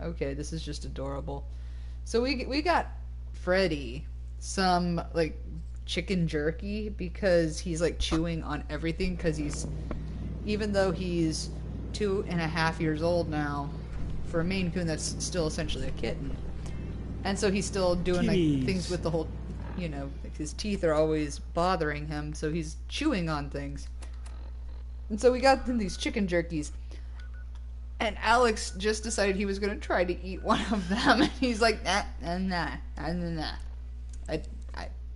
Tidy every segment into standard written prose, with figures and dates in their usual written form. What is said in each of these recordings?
Okay, this is just adorable. So we got Freddy some like chicken jerky because he's like chewing on everything because he's even though he's 2.5 years old now, for a Maine Coon that's still essentially a kitten, and so he's still doing like things with the whole, like his teeth are always bothering him, so he's chewing on things, and so we got him these chicken jerkies. And Alex just decided he was going to try to eat one of them. And he's like, nah.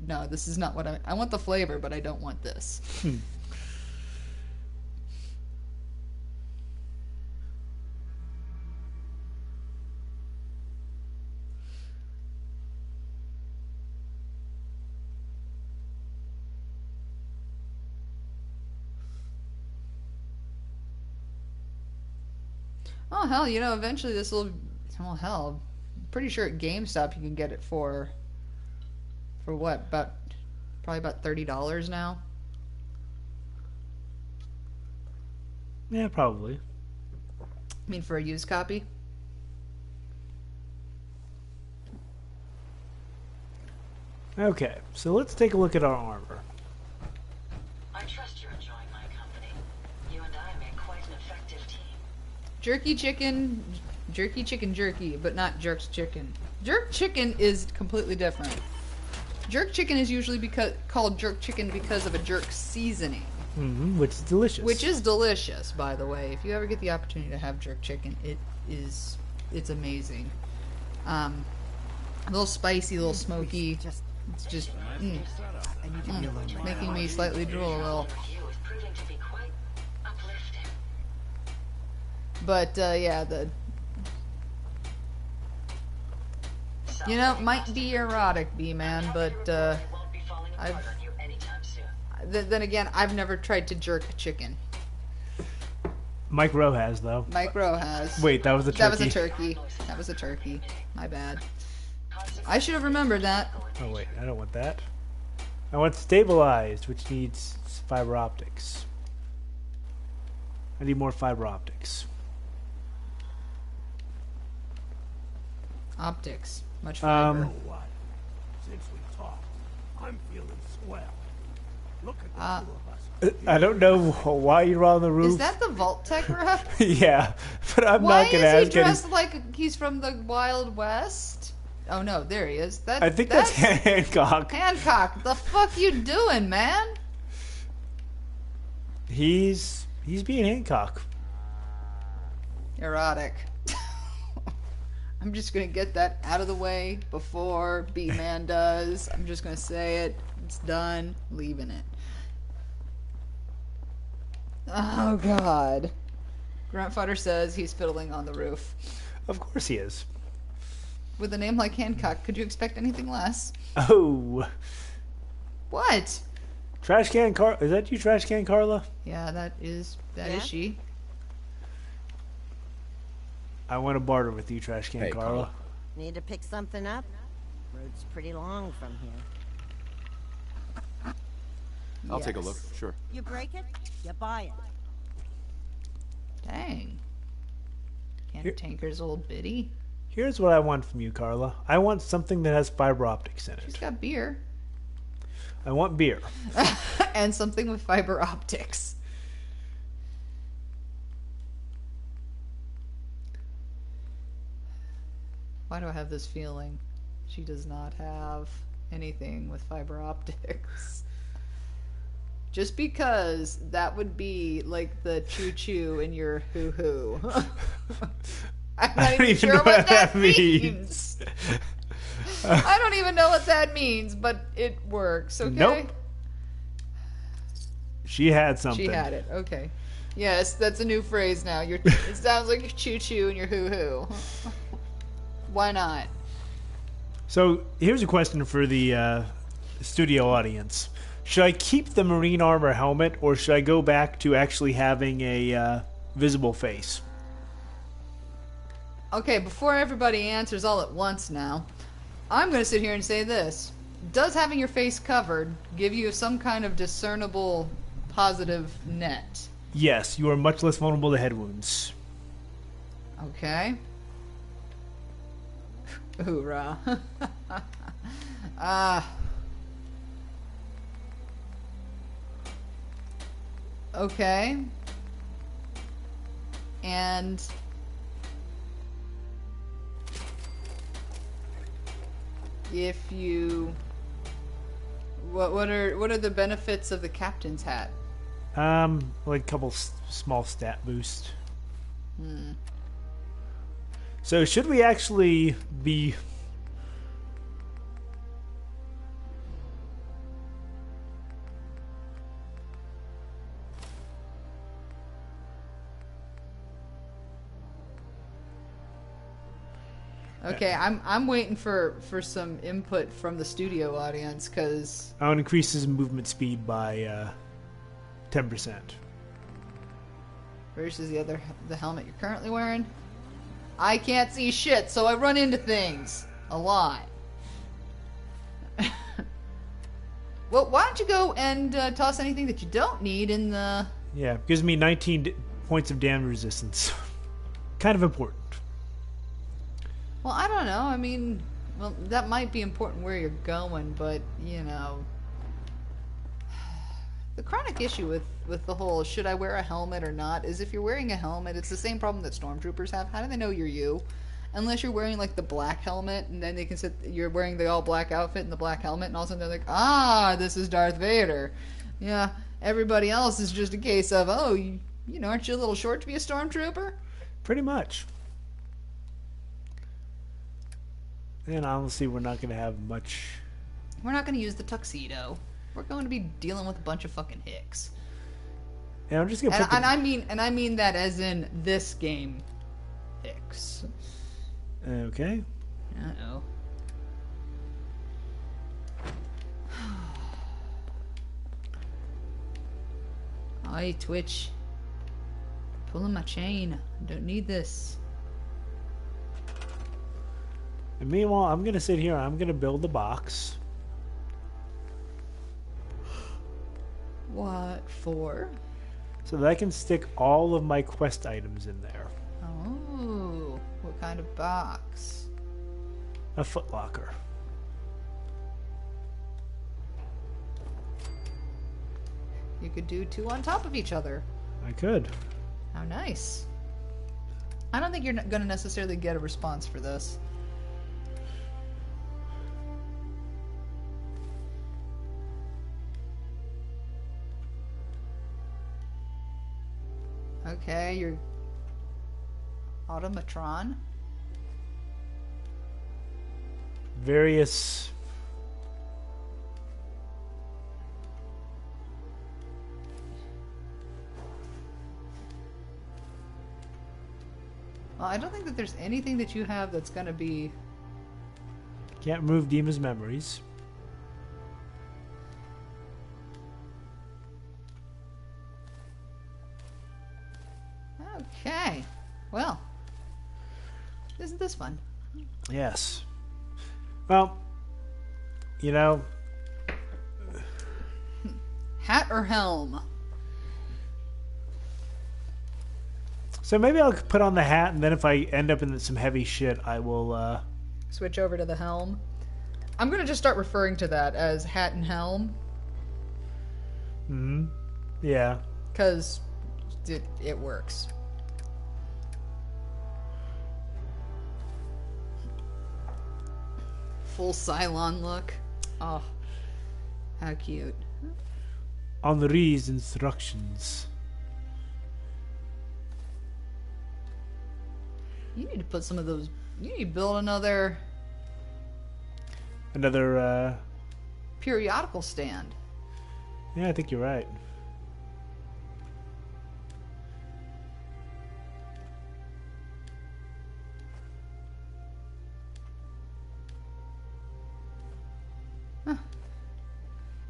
No, this is not what I want the flavor, but I don't want this. Oh, hell, eventually this will... Well, hell, I'm pretty sure at GameStop you can get it for what? Probably about $30 now? Yeah, probably. I mean, for a used copy? Okay, so let's take a look at our armor. I trust you're enjoying my company. You and I make quite an effective team. Jerky chicken, but not jerk's chicken. Jerk chicken is completely different. Jerk chicken is usually called jerk chicken because of a jerk seasoning. Which is delicious. Which is delicious, by the way. If you ever get the opportunity to have jerk chicken, it's amazing. A little spicy, a little smoky. It's just making me slightly drool a little. But yeah, might be erotic, B-Man, but then again, I've never tried to jerk a chicken. Mike Rowe has, though. Mike Rowe has. Wait, that was a turkey. That was a turkey. My bad. I should have remembered that. Oh wait, I don't want that. I want stabilized, which needs fiber optics. I need more fiber optics. Optics. Much fiber. Since we talked, I'm feeling swell. Look at the two of us. I don't know why you're on the roof. Is that the Vault Tech rep? Yeah, but I'm not gonna ask. Why is he dressed like he's from the Wild West? Oh no, there he is. I think that's Hancock. Hancock, the fuck you doing, man? He's being Hancock. Erotic. I'm just gonna get that out of the way before B-Man does. I'm just gonna say it. It's done. Leaving it. Oh God. Gruntfighter says he's fiddling on the roof. Of course he is. With a name like Hancock, could you expect anything less? Oh. What? Trash Can Carla. Is that you, Trash Can Carla? Yeah, that is she. I want to barter with you, Trash Can Hey, Carla. Need to pick something up? Road's pretty long from here. I'll take a look, sure. You break it, you buy it. Dang. Cantanker's old biddy. Here's what I want from you, Carla. I want something that has fiber optics in it. She's got beer. I want beer. And something with fiber optics. Why do I have this feeling? She does not have anything with fiber optics. Just because that would be like the choo-choo in your hoo-hoo. I'm not even sure what that means. I don't even know what that means, but it works, okay? Nope. She had something. She had it, okay. Yes, that's a new phrase now. It sounds like your choo-choo and your hoo-hoo. Why not? So, here's a question for the studio audience. Should I keep the marine armor helmet, or should I go back to actually having a visible face? Okay, before everybody answers all at once now, I'm going to sit here and say this. Does having your face covered give you some kind of discernible positive net? Yes, you are much less vulnerable to head wounds. Okay. Hoorah. Ah. Okay. And if you what are the benefits of the captain's hat? Like a couple small stat boost. So should we actually be... Okay, I'm waiting for some input from the studio audience because I want to increase his movement speed by 10%. versus the helmet you're currently wearing. I can't see shit, so I run into things a lot. Well, why don't you go and toss anything that you don't need in the... Yeah, gives me 19 points of damage resistance. Kind of important. Well, I don't know. I mean, well, that might be important where you're going, but, you know... The chronic issue with the whole should I wear a helmet or not is if you're wearing a helmet, it's the same problem that stormtroopers have. How do they know you're you? Unless you're wearing, like, the black helmet, and then they can you're wearing the all-black outfit and the black helmet, and all of a sudden they're like, ah, this is Darth Vader. Yeah, everybody else is just a case of, oh, you know, aren't you a little short to be a stormtrooper? Pretty much. And honestly, we're not going to have much... We're not going to use the tuxedo. We're going to be dealing with a bunch of fucking hicks. And I'm just going to put And I mean that as in this game hicks. Okay. Uh-oh. Aye, Twitch. Pulling my chain. Don't need this. And meanwhile, I'm going to sit here. I'm going to build the box. What for? So that I can stick all of my quest items in there. Oh, what kind of box? A footlocker. You could do two on top of each other. I could. How nice. I don't think you're going to necessarily get a response for this. Okay, your automatron. Various... Well, I don't think that there's anything that you have that's going to be... Can't remove Dima's memories. Okay. Well, isn't this fun? Yes. Well, you know... Hat or helm? So maybe I'll put on the hat, and then if I end up in some heavy shit, I will, Switch over to the helm. I'm going to just start referring to that as hat and helm. Yeah. Because it works. Full Cylon look. Oh, how cute. Henri's instructions. You need to put some of those... You need to build another Another, periodical stand. Yeah, I think you're right.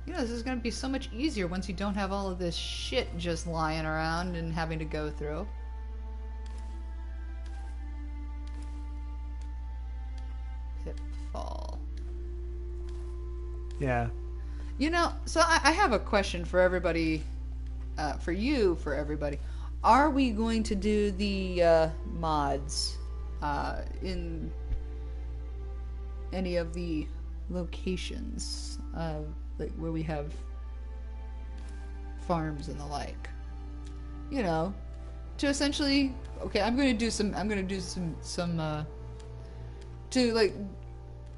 You know, this is going to be so much easier once you don't have all of this shit just lying around and having to go through. Pitfall. Yeah. You know, so I have a question for everybody, for everybody. Are we going to do the mods in any of the locations like where we have farms and the like. You know, to essentially, okay, I'm gonna do some to like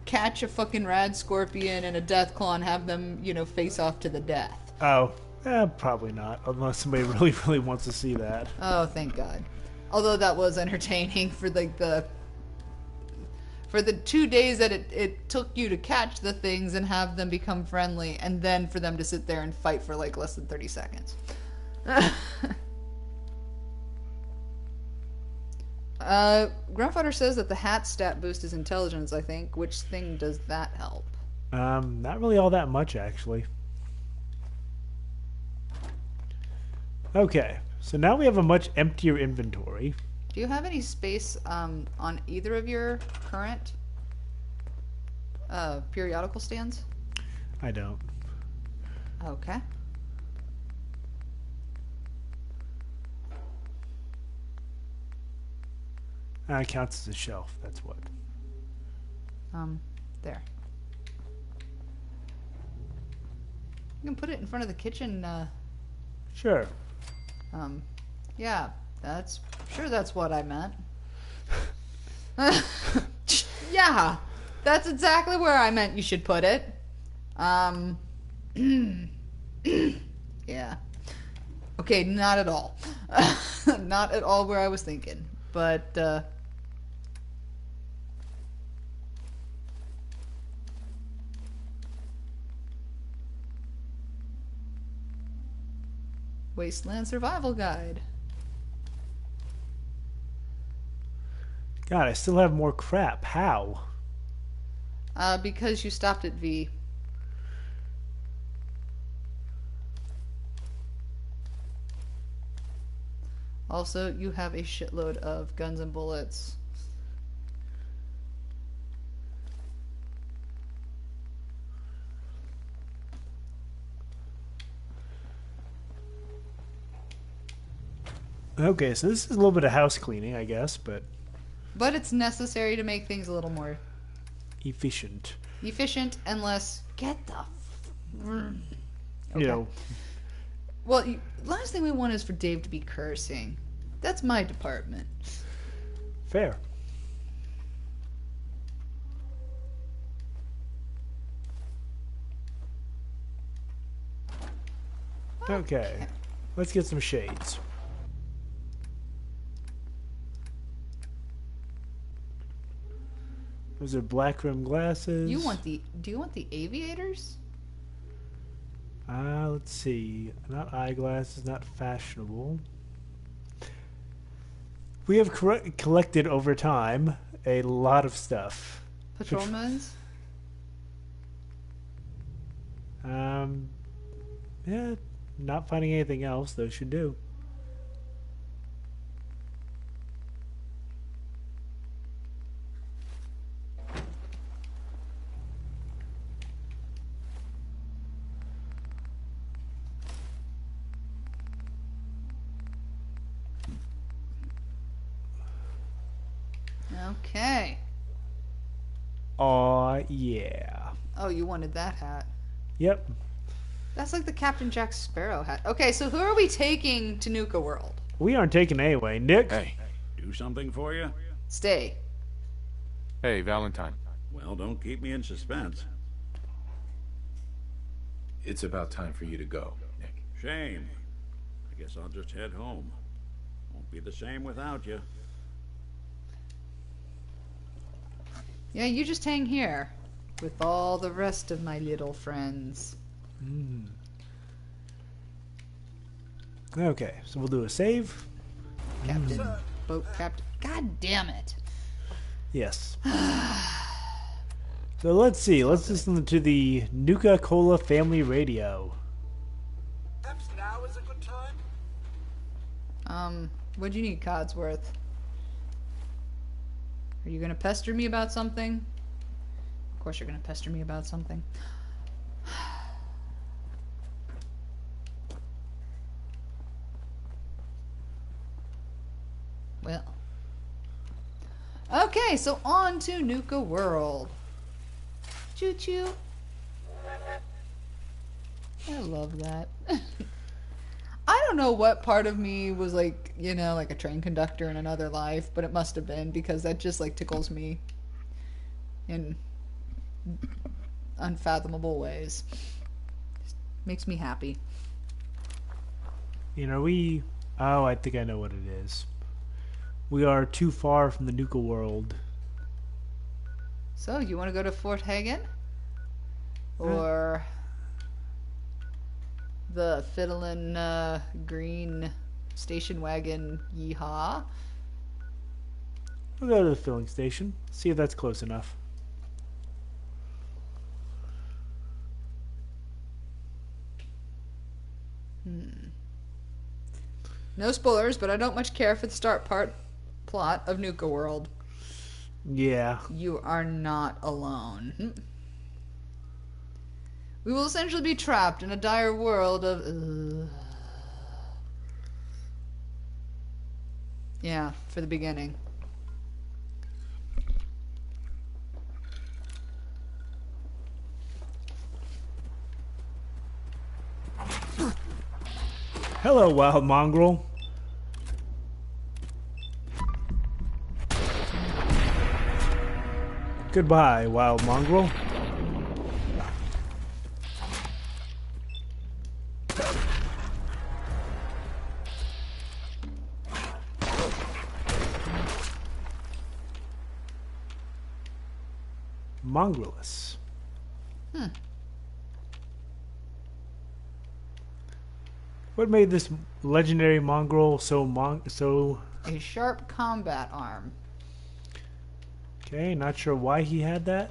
catch a fucking rad scorpion and a death claw and have them, you know, face off to the death. Oh, probably not, unless somebody really, really wants to see that. Oh, thank God. Although that was entertaining for like the 2 days that it took you to catch the things and have them become friendly, and then for them to sit there and fight for like less than 30 seconds. Grandfather says that the hat stat boost is intelligence, I think. Which thing does that help? Not really all that much, actually. Okay, so now we have a much emptier inventory. Do you have any space on either of your current periodical stands? I don't. Okay. It counts as a shelf, that's what. There. You can put it in front of the kitchen, Sure. yeah, that's what I meant. Yeah, that's exactly where I meant you should put it. Yeah. Okay, not at all. Not at all where I was thinking. But, Wasteland Survival Guide. God, I still have more crap. How? Because you stopped at V. Also, you have a shitload of guns and bullets. Okay, so this is a little bit of house cleaning, I guess, but But it's necessary to make things a little more efficient. efficient and less. Get the. Okay. You know, Well, last thing we want is for Dave to be cursing. That's my department. fair. Okay, let's get some shades. Those are black rim glasses. Do you want the aviators? Let's see. Not eyeglasses, not fashionable. We have collected over time a lot of stuff. Patrolmans? Yeah, not finding anything else. Those should do. Okay. Aw, yeah. Oh, you wanted that hat. Yep. That's like the Captain Jack Sparrow hat. Okay, so who are we taking to Nuka World? We aren't taking it anyway. Nick? Hey. Do something for you? Stay. Hey, Valentine. Well, don't keep me in suspense. It's about time for you to go, Nick. Shame. I guess I'll just head home. Won't be the same without you. Yeah, you just hang here with all the rest of my little friends. Okay, so we'll do a save. Captain, boat captain. God damn it. Yes. So let's see. Let's listen to the Nuka Cola Family Radio. Perhaps now is a good time? What do you need, Codsworth? Are you gonna pester me about something? Of course you're gonna pester me about something. Well. Okay, so on to Nuka World. Choo choo. I love that. I don't know what part of me was like, you know, like a train conductor in another life, but it must have been because that just like tickles me in unfathomable ways. Just makes me happy. You know, oh, I think I know what it is. We are too far from the Nuka World. So, you want to go to Fort Hagen? Or the Fiddlin' Green station wagon yeehaw? We'll go to the filling station. See if that's close enough. No spoilers, but I don't much care for the plot of Nuka World. Yeah. You are not alone. We will essentially be trapped in a dire world of... Yeah, for the beginning. Hello, wild mongrel. Goodbye, wild mongrel. Mongrelus. What made this legendary mongrel so... A sharp combat arm. Okay, not sure why he had that.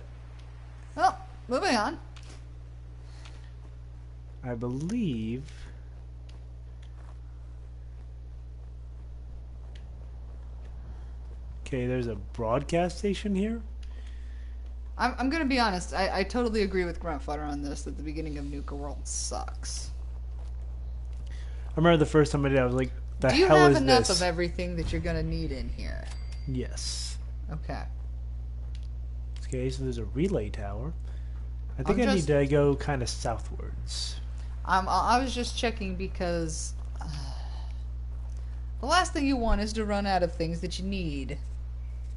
Well, moving on. I believe... Okay, there's a broadcast station here. I'm gonna be honest. I totally agree with Gruntfutter on this, that the beginning of Nuka World sucks. I remember the first time I did it, I was like, the Do you hell have is enough this? of everything that you're gonna need in here? Yes. Okay. Okay, so there's a relay tower. I think I'm I just- need to go kind of southwards. I was just checking because the last thing you want is to run out of things that you need.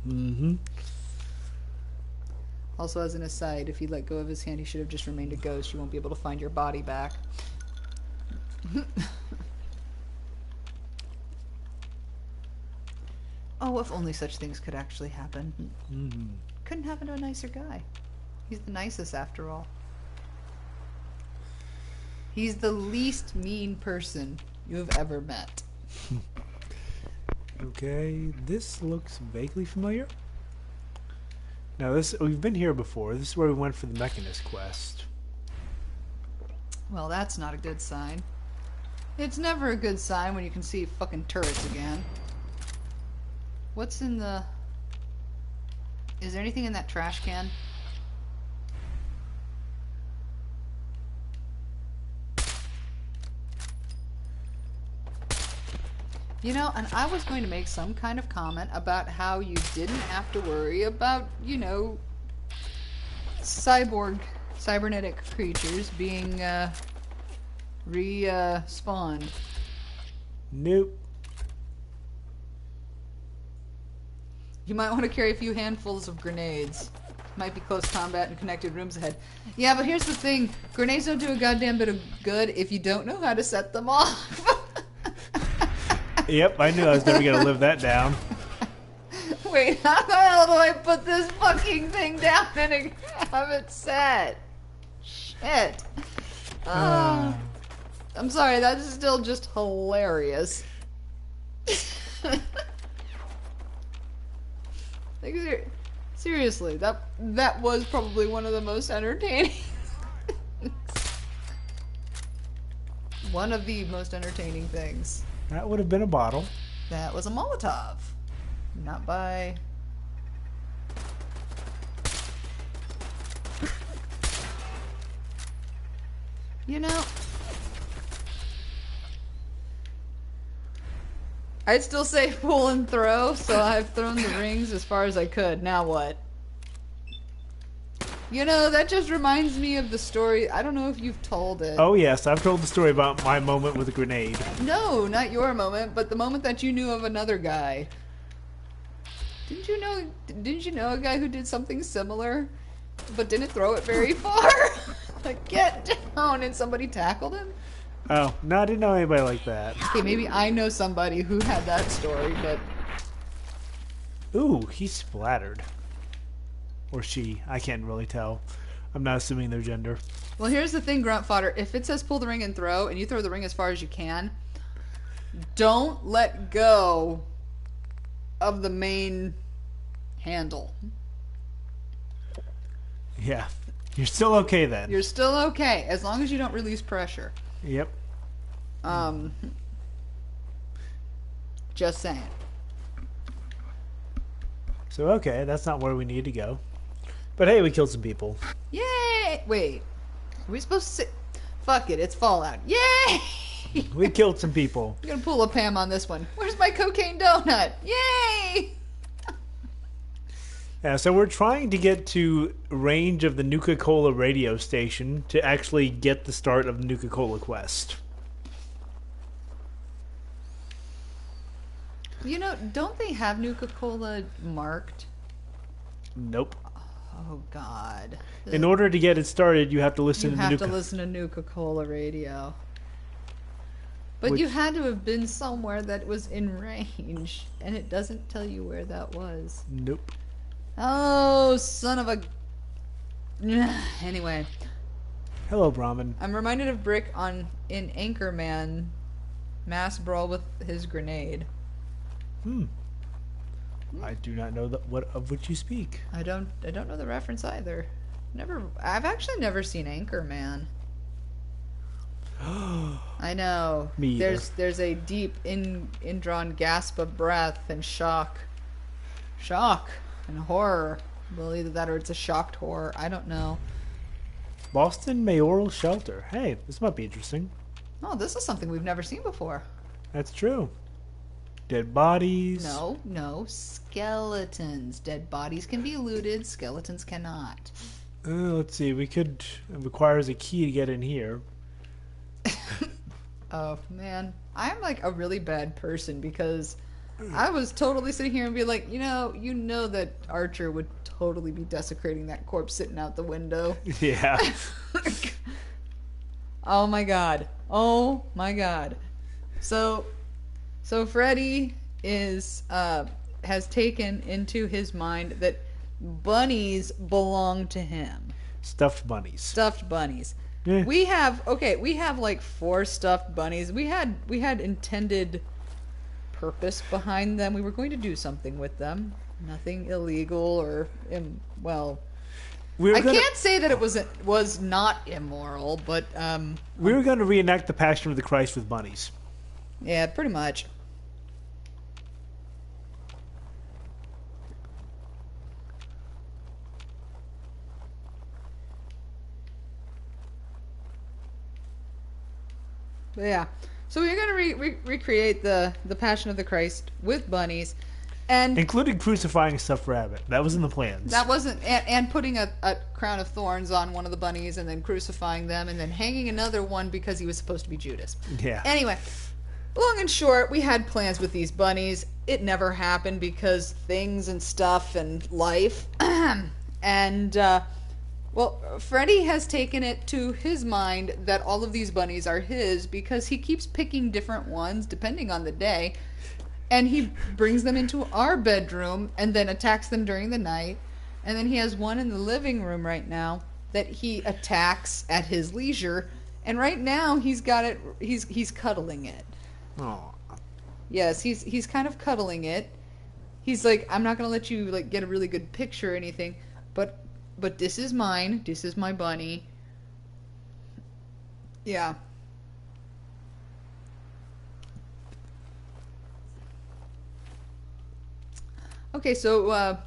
Mm-hmm. Also, as an aside, if he let go of his hand, he should have just remained a ghost. You won't be able to find your body back. Oh, if only such things could actually happen. Mm-hmm. Couldn't happen to a nicer guy. He's the nicest after all. He's the least mean person you've ever met. Okay, this looks vaguely familiar. Now, we've been here before. This is where we went for the Mechanist quest. Well, that's not a good sign. It's never a good sign when you can see fucking turrets again. What's in the... Is there anything in that trash can? You know, and I was going to make some kind of comment about how you didn't have to worry about, you know, cybernetic creatures being, respawned. Nope. You might want to carry a few handfuls of grenades. Might be close combat and connected rooms ahead. Yeah, but here's the thing. Grenades don't do a goddamn bit of good if you don't know how to set them off. Yep, I knew I was never going to live that down. Wait, how the hell do I put this fucking thing down and have it set? Shit. I'm sorry, that is still just hilarious. Like, seriously, that was probably one of the most entertaining. One of the most entertaining things. That would have been a bottle. That was a Molotov. Not by... You know... I'd still say pull and throw, so I've thrown the rings as far as I could. Now what? You know, that just reminds me of the story. I don't know if you've told it. Oh yes, I've told the story about my moment with a grenade. No, not your moment, but the moment that you knew of another guy. Didn't you know a guy who did something similar, but didn't throw it very far? Like, get down, and somebody tackled him? Oh, no, I didn't know anybody like that. Okay, maybe I know somebody who had that story, but... Ooh, he's splattered. Or she. I can't really tell. I'm not assuming their gender. Well, here's the thing, Grunt Fodder. If it says pull the ring and throw, and you throw the ring as far as you can, don't let go of the main handle. Yeah. You're still okay then. You're still okay, as long as you don't release pressure. Yep. Just saying. So, okay, that's not where we need to go. But hey, we killed some people. Yay! Wait. Are we supposed to say... Fuck it, it's Fallout. Yay! We killed some people. I'm gonna pull a Pam on this one. Where's my cocaine donut? Yay! Yeah, so we're trying to get to range of the Nuka-Cola radio station to actually get the start of the Nuka-Cola quest. You know, don't they have Nuka-Cola marked? Nope. Oh, God. In order to get it started, you have to listen You to have the to listen to Nuka-Cola radio. But Which- you had to have been somewhere that was in range, and it doesn't tell you where that was. Nope. Oh, son of a... Anyway, Hello, Brahmin. I'm reminded of Brick in Anchorman, mass brawl with his grenade. I do not know of which you speak. I don't know the reference either. I've actually never seen Anchorman. I know. Me either. There's a deep indrawn gasp of breath and shock and horror. Well, either that or it's a shocked horror. I don't know. Boston Mayoral Shelter. Hey, this might be interesting. Oh, this is something we've never seen before. That's true. Dead bodies. No, skeletons. Dead bodies can be looted. Skeletons cannot. Let's see. It requires a key to get in here. Oh man, I'm like a really bad person because I was totally sitting here and be like, you know that Archer would totally be desecrating that corpse sitting out the window. Yeah. Oh my god. So Freddy has taken into his mind that bunnies belong to him. Stuffed bunnies. Stuffed bunnies. Yeah. We have like 4 stuffed bunnies. We had intended purpose behind them. We were going to do something with them. Nothing illegal or I can't say that it was not immoral, but we were going to reenact the Passion of the Christ with bunnies. yeah, pretty much. But yeah, so we're gonna recreate the Passion of the Christ with bunnies, and Including crucifying a stuffed rabbit. That was in the plans. that wasn't and putting a crown of thorns on one of the bunnies, and then crucifying them, and then hanging another one because he was supposed to be Judas. Yeah. Anyway, long and short, we had plans with these bunnies. It never happened because things and stuff and life, and Freddy has taken it to his mind that all of these bunnies are his because he keeps picking different ones depending on the day, and he brings them into our bedroom and then attacks them during the night, and then he has one in the living room right now that he attacks at his leisure, and right now he's got it. He's cuddling it. Aw. Yes, he's kind of cuddling it. He's like, I'm not gonna let you like get a really good picture or anything, but this is mine. This is my bunny. Yeah. Okay, so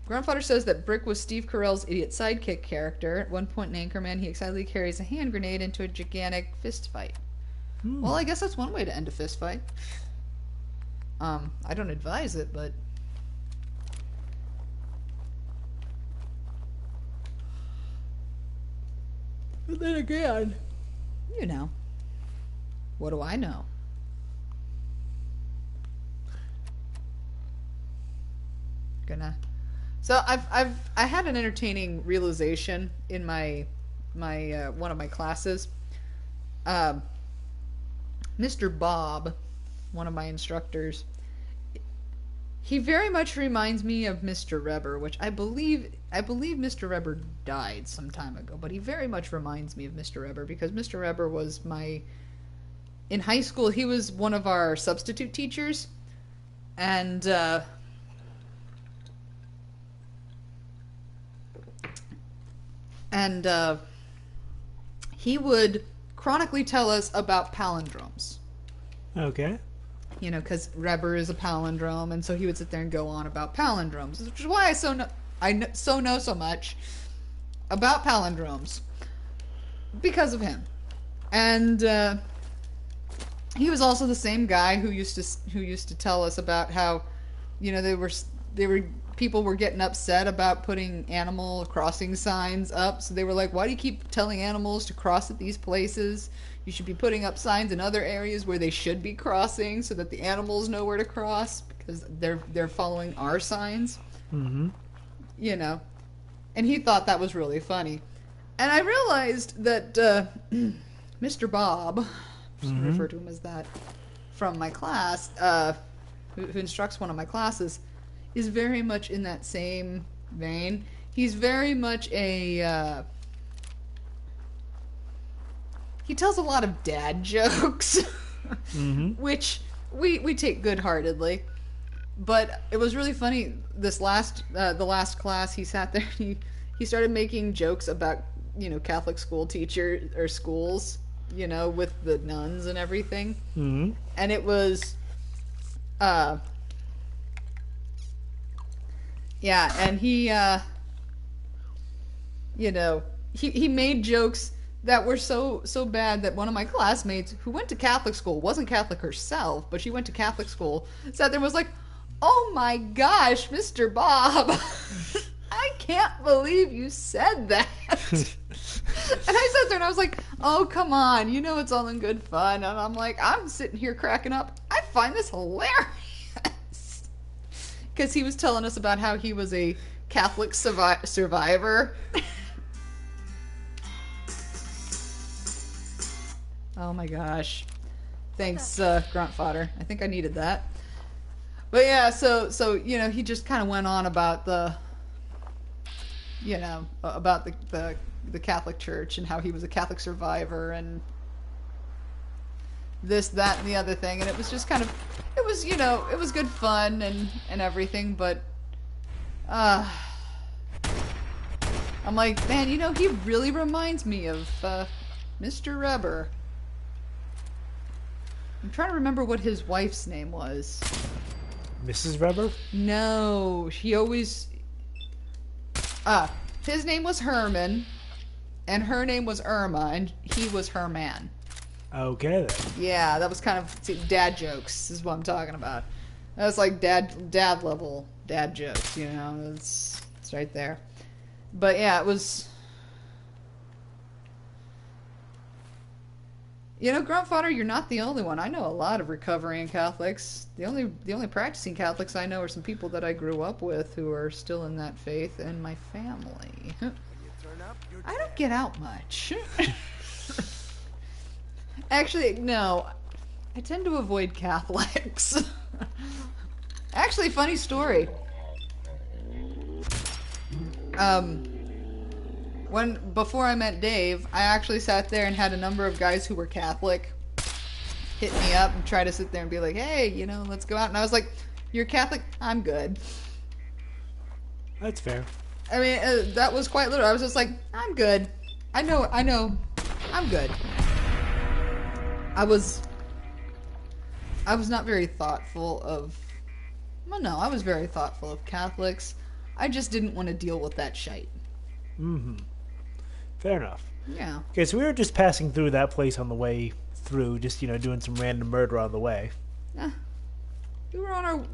Grandfather says that Brick was Steve Carell's idiot sidekick character. At one point in Anchorman, he excitedly carries a hand grenade into a gigantic fist fight. Well, I guess that's one way to end a fist fight. I don't advise it, but But then again, you know, what do I know? So I had an entertaining realization in my one of my classes. Mr. Bob, one of my instructors, he very much reminds me of Mr. Reber, which I believe Mr. Reber died some time ago, but he very much reminds me of Mr. Reber because Mr. Reber was in high school, he was one of our substitute teachers, and he would chronically tell us about palindromes. Okay. You know, because Reber is a palindrome, and so he would sit there and go on about palindromes, which is why I know so much about palindromes because of him. And he was also the same guy who used to tell us about how, you know, people were getting upset about putting animal crossing signs up. So they were like, why do you keep telling animals to cross at these places? You should be putting up signs in other areas where they should be crossing so that the animals know where to cross because they're following our signs. Mm-hmm. You know. And he thought that was really funny. And I realized that Mr. Bob, Mm-hmm. refer to him as that, from my class, who instructs one of my classes, is very much in that same vein. He's very much he tells a lot of dad jokes, Mm-hmm. which we take good-heartedly. But it was really funny. The last class, he sat there. He started making jokes about, you know, Catholic school teachers or schools, you know, with the nuns and everything. Mm-hmm. And it was, yeah, and he, you know, he made jokes that were so bad that one of my classmates who went to Catholic school, wasn't Catholic herself, but she went to Catholic school, sat there and was like, oh my gosh, Mr. Bob, I can't believe you said that. And I sat there and I was like, oh, come on, you know it's all in good fun. And I'm like, I'm sitting here cracking up. I find this hilarious. Because he was telling us about how he was a Catholic survivor. Oh my gosh. Thanks, Grunt Fodder. I think I needed that. But yeah, so you know, he just kind of went on about the, you know, about the Catholic Church and how he was a Catholic survivor and this, that, and the other thing. And it was just kind of, it was, you know, it was good fun and everything, but I'm like, man, you know, he really reminds me of Mr. Reber. I'm trying to remember what his wife's name was. Mrs. Reber? No, he always... his name was Herman, and her name was Irma, and he was her man. Okay, then. Yeah, that was kind of dad jokes, is what I'm talking about. That was like dad level dad jokes, you know, it's right there. But yeah, it was... You know, Grunt Fodder, you're not the only one. I know a lot of recovering Catholics. The only practicing Catholics I know are some people that I grew up with who are still in that faith, and my family. I don't get out much. Actually, no. I tend to avoid Catholics. Actually, funny story. Before I met Dave, I actually sat there and had a number of guys who were Catholic hit me up and try to sit there and be like, hey, you know, let's go out. And I was like, you're Catholic? I'm good. That's fair. I mean, that was quite literal. I was just like, I'm good. I know, I'm good. I was not very thoughtful of, well, no, I was very thoughtful of Catholics. I just didn't want to deal with that shite. Mm-hmm. Fair enough. Yeah. Okay, so we were just passing through that place on the way through, just, you know, doing some random murder on the way. Yeah.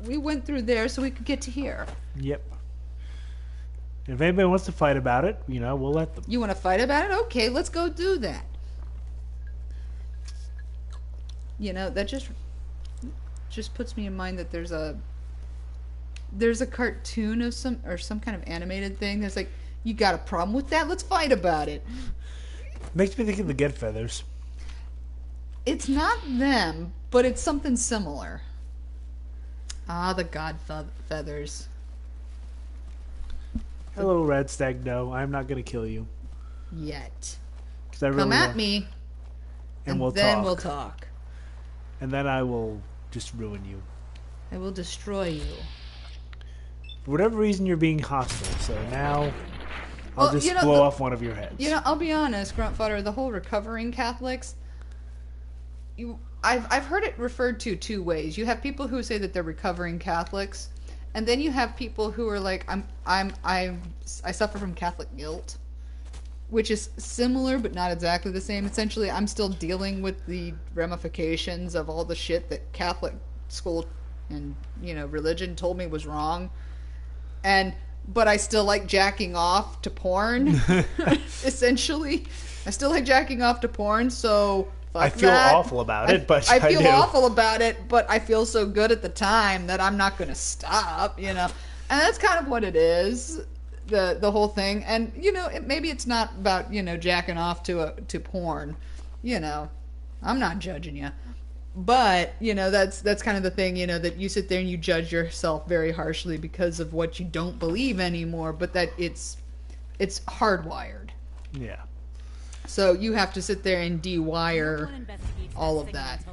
We went through there so we could get to here. Yep. If anybody wants to fight about it, we'll let them. You want to fight about it? Okay, let's go do that. That just puts me in mind that there's a cartoon of some kind of animated thing that's like, you got a problem with that? Let's fight about it. Makes me think of the Get Feathers. It's not them, but it's something similar. The God Feathers. Hello, Red Stag. No, I'm not going to kill you. Yet. 'Cause I really Come at want- me, and we'll then talk. we'll talk. And then I will just ruin you. I will destroy you. For whatever reason, you're being hostile. So now I'll just blow off one of your heads. I'll be honest, Grunt Fodder, the whole recovering Catholics, I've heard it referred to two ways. You have people who say that they're recovering Catholics, and then you have people who are like, I suffer from Catholic guilt, which is similar but not exactly the same. Essentially, I'm still dealing with the ramifications of all the shit that Catholic school and religion told me was wrong, but I still like jacking off to porn. Essentially, I still like jacking off to porn, so I feel awful about it, but I feel do. awful about it, but I feel so good at the time that I'm not going to stop, and that's kind of what it is, the whole thing. And maybe it's not about jacking off to porn, I'm not judging you, but that's kind of the thing, that you sit there and you judge yourself very harshly because of what you don't believe anymore, but that it's hardwired. Yeah. So you have to sit there and de-wire all of that.